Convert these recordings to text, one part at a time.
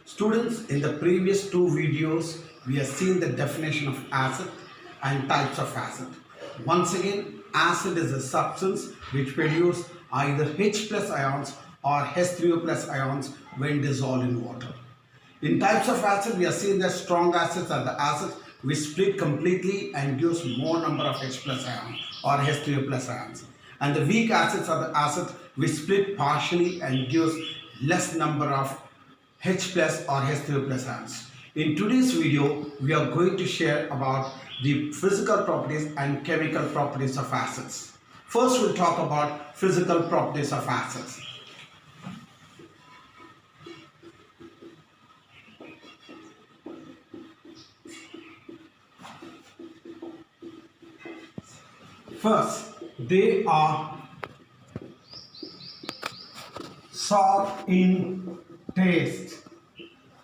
Students, in the previous two videos, we have seen the definition of acid and types of acid. Once again, acid is a substance which produces either H plus ions or H3O plus ions when dissolved in water. In types of acid, we have seen that strong acids are the acids which split completely and gives more number of H plus ions or H3O plus ions. And the weak acids are the acids which split partially and gives less number of H plus or H3O plus ions. In today's video, we are going to share about the physical properties and chemical properties of acids. First, we'll talk about physical properties of acids. First, they are sour in taste.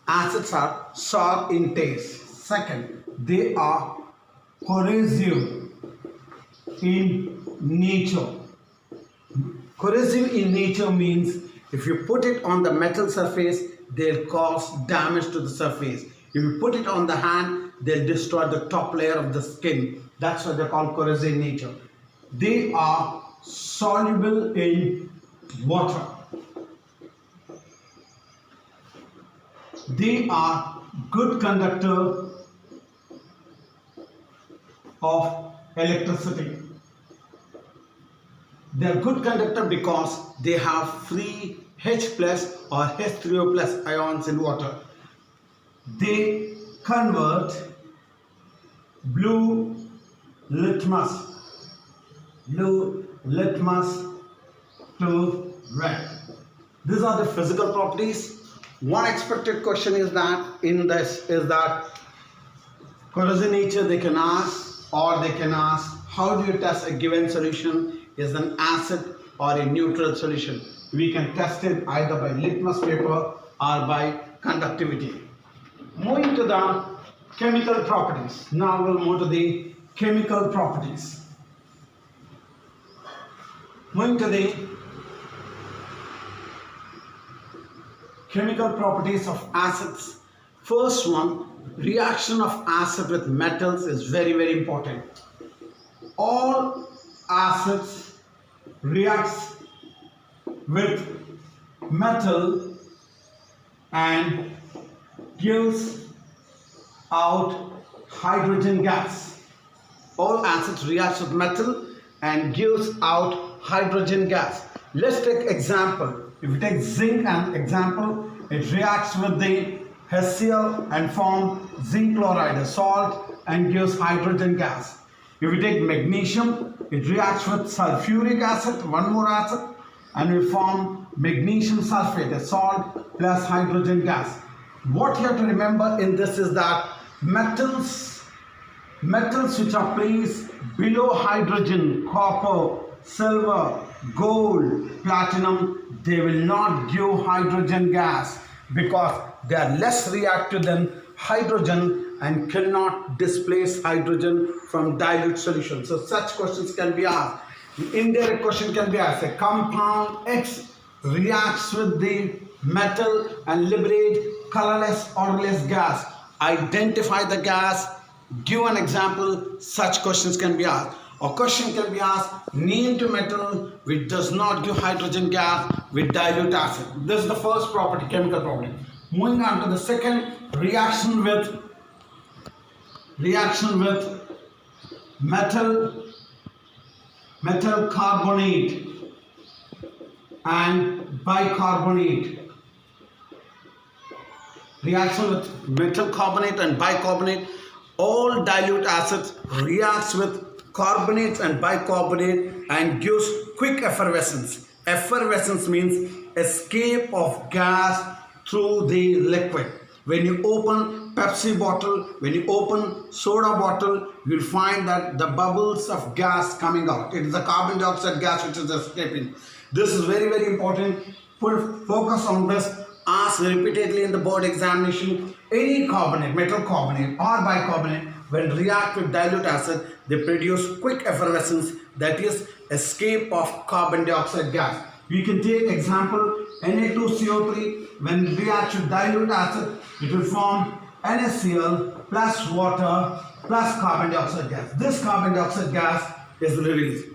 Acids are sour in taste. Second, they are corrosive in nature. Corrosive in nature means if you put it on the metal surface, they'll cause damage to the surface. If you put it on the hand, they'll destroy the top layer of the skin. That's why they're called corrosive in nature. They are soluble in water. They are good conductor of electricity. They are good conductor because they have free H plus or H3O plus ions in water. They convert blue litmus to red. These are the physical properties. One expected question is that corrosive nature they can ask, or they can ask how do you test a given solution is an acid or a neutral solution. We can test it either by litmus paper or by conductivity. Moving to the chemical properties. Now we'll move to the chemical properties. Moving to the chemical properties of acids. First one, reaction of acid with metals is very, very important. All acids reacts with metal and gives out hydrogen gas. All acids reacts with metal and gives out hydrogen gas. Let's take example. If you take zinc as example, it reacts with the HCl and form zinc chloride, a salt, and gives hydrogen gas. If you take magnesium, it reacts with sulfuric acid, one more acid, and will form magnesium sulfate, a salt plus hydrogen gas. What you have to remember in this is that metals which are placed below hydrogen, copper, silver, gold, platinum, they will not give hydrogen gas because they are less reactive than hydrogen and cannot displace hydrogen from dilute solution. So such questions can be asked. Indirect question can be asked. A compound X reacts with the metal and liberate colorless, odorless gas. Identify the gas. Give an example. Such questions can be asked. Or question can be asked, name to metal which does not give hydrogen gas with dilute acid. This is the first property, chemical property. Moving on to the second, reaction with metal carbonate and bicarbonate. Reaction with metal carbonate and bicarbonate. All dilute acids reacts with carbonates and bicarbonate and gives quick effervescence. Effervescence means escape of gas through the liquid. When you open Pepsi bottle, when you open soda bottle, you will find that the bubbles of gas coming out. It is the carbon dioxide gas which is escaping. This is very, very important. Put focus on this. Ask repeatedly in the board examination. Any carbonate, metal carbonate or bicarbonate, when react with dilute acid, they produce quick effervescence, that is escape of carbon dioxide gas. We can take example Na2CO3, when reacts with dilute acid, it will form NaCl plus water plus carbon dioxide gas. This carbon dioxide gas is released.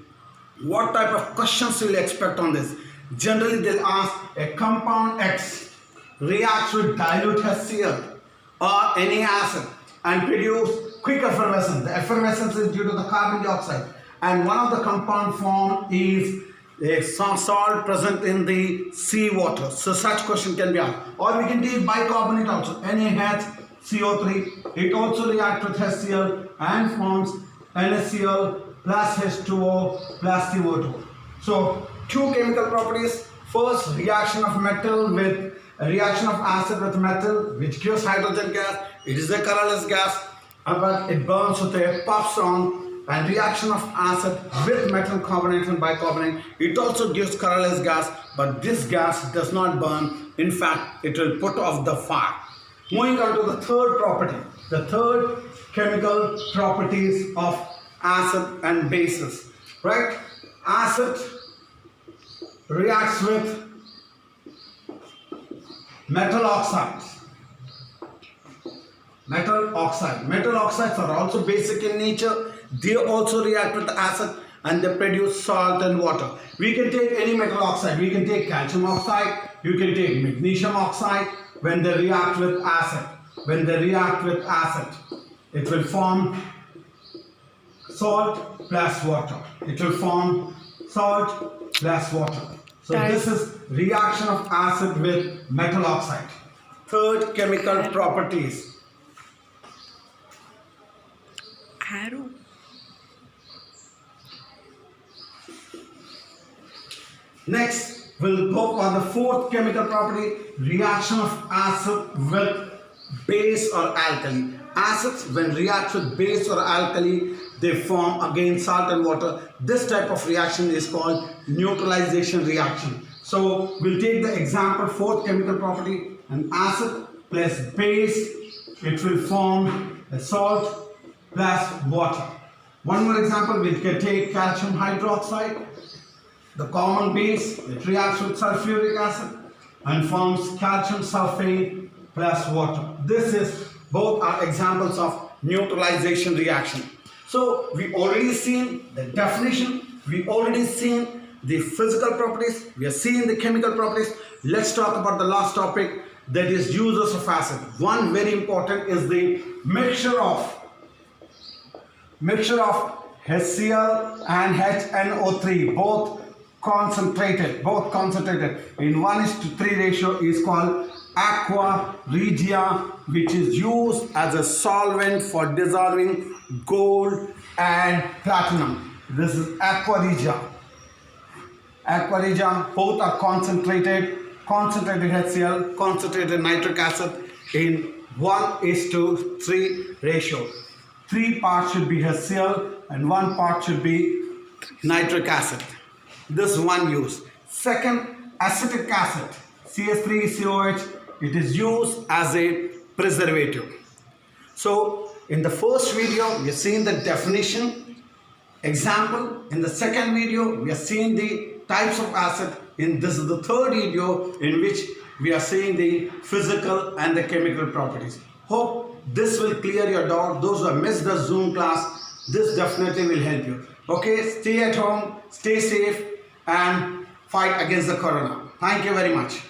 What type of questions will you expect on this? Generally, they'll ask a compound X reacts with dilute HCl or any acid and produce quick effervescence. The effervescence is due to the carbon dioxide, and one of the compound form is a salt present in the seawater. So such question can be asked. Or we can take bicarbonate also, NaHCO3. It also reacts with HCl and forms NaCl plus H2O plus CO2. So two chemical properties. First, reaction of reaction of acid with metal, which gives hydrogen gas. It is a colorless gas, but it burns with a puff sound. And reaction of acid with metal carbonate and bicarbonate, it also gives colorless gas, but this gas does not burn. In fact, it will put off the fire. Moving on to the third property, the third chemical properties of acid and bases, right? Acid reacts with metal oxides. Metal oxides are also basic in nature. They also react with acid and they produce salt and water. We can take any metal oxide. We can take calcium oxide. You can take magnesium oxide. When they react with acid, it will form salt plus water. So this is reaction of acid with metal oxide. Third chemical properties. Arrow. Next, we'll go for the fourth chemical property, reaction of acid with base or alkali. Acids, when react with base or alkali, they form again salt and water. This type of reaction is called neutralization reaction. So we'll take the example, fourth chemical property, an acid plus base, it will form a salt plus water. One more example, we can take calcium hydroxide, the common base, it reacts with sulfuric acid and forms calcium sulfate plus water. Both are examples of neutralization reaction. So we already seen the definition, we already seen the physical properties, we have seen the chemical properties. Let's talk about the last topic, that is uses of acid. One very important is the mixture of HCl and HNO3, both concentrated in 1:3 ratio, is called aqua regia, which is used as a solvent for dissolving gold and platinum. This is aqua regia. Both are concentrated HCl, concentrated nitric acid in 1:3 ratio. 3 parts should be HCl and 1 part should be nitric acid. This is one use. Second, acetic acid, CH3COH, it is used as a preservative. So in the first video, we have seen the definition, example. In the second video, we have seen the types of acid. This is the third video in which we are seeing the physical and the chemical properties. Hope this will clear your doubt. Those who have missed the Zoom class, this definitely will help you. Okay, stay at home, stay safe and fight against the corona. Thank you very much.